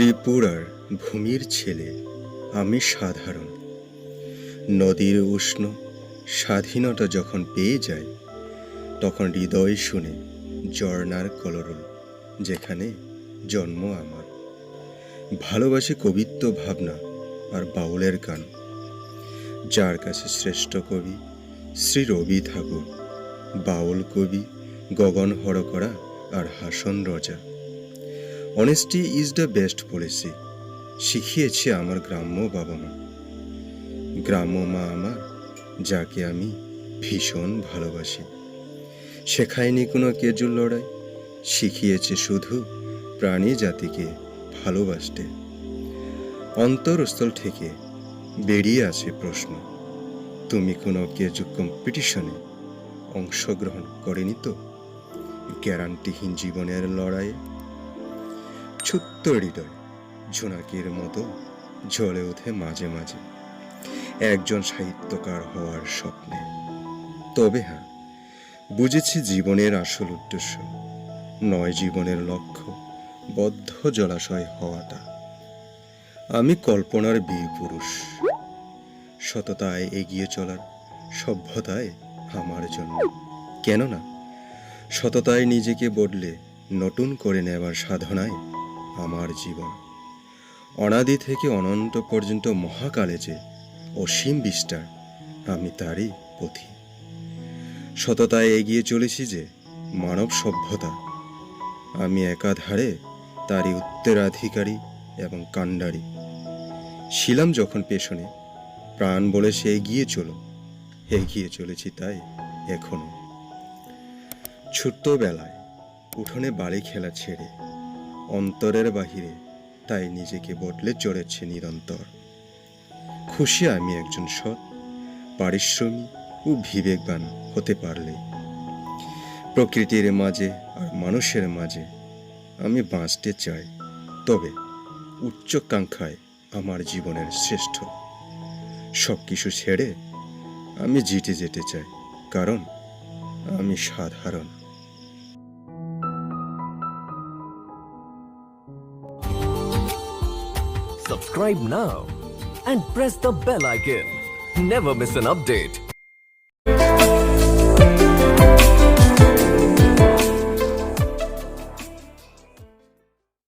ত্রিপুরার ভূমির ছেলে আমি সাধারণ। নদীর উষ্ণ স্বাধীনতা যখন পেয়ে যায়, তখন হৃদয় শুনে ঝর্ণার কলরল, যেখানে জন্ম আমার। ভালোবাসি কবিত্ব ভাবনা আর বাউলের গান, যার কাছে শ্রেষ্ঠ কবি শ্রী রবি ঠাকুর, বাউল কবি গগন হরকরা আর হাসন রজা। Honesty is the best policy শিখিয়েছে আমার গ্রাম্য বাবা মা। গ্রাম্য মা আমার, যাকে আমি ভীষণ ভালোবাসি। শেখায়নি কোনো কেজুর লড়াই, শিখিয়েছে শুধু প্রাণী জাতিকে ভালোবাসতে। অন্তরস্থল থেকে বেরিয়ে আছে প্রশ্ন, তুমি কোনো কেজু কম্পিটিশনে অংশগ্রহণ করেনি তো? গ্যারান্টিহীন জীবনের লড়াইয়ে ছোট্ট হৃদয় জোনাকির মতো জ্বলে ওঠে মাঝে মাঝে একজন সাহিত্যকার হওয়ার স্বপ্নে। তবে হ্যাঁ, বুঝেছি জীবনের আসল উদ্দেশ্য নয় জীবনের লক্ষ্য বদ্ধ জলাশয় হওয়াটা। আমি কল্পনার বীর পুরুষ, সততায় এগিয়ে চলার সভ্যতায় আমার জন্য। কেননা সততায় নিজেকে বদলে নতুন করে নেবার সাধনায় আমার জীবন। অনাদি থেকে অনন্ত পর্যন্ত মহাকালে যে অসীম বিস্তার, আমি তারই পথি। সততায় এগিয়ে চলেছি যে মানব সভ্যতা, আমি একাধারে তারই উত্তরাধিকারী এবং কাণ্ডারি। ছিলাম যখন পেছনে, প্রাণ বলে সে এগিয়ে চলেছি তাই এখনো। ছোট্টবেলায় উঠোনে বাড়ি খেলা ছেড়ে অন্তরের বাহিরে তাই নিজেকে বদলে চড়েছে নিরন্তর। খুশি আমি একজন সৎ, পারিশ্রমিক ও বিবেকবান হতে পারলে। প্রকৃতির মাঝে আর মানুষের মাঝে আমি বাঁচতে চাই, তবে উচ্চাকাঙ্ক্ষায় আমার জীবনের শ্রেষ্ঠ। সব কিছু ছেড়ে আমি জিতে যেতে চাই, কারণ আমি সাধারণ। Subscribe now and press the bell icon. Never miss an update.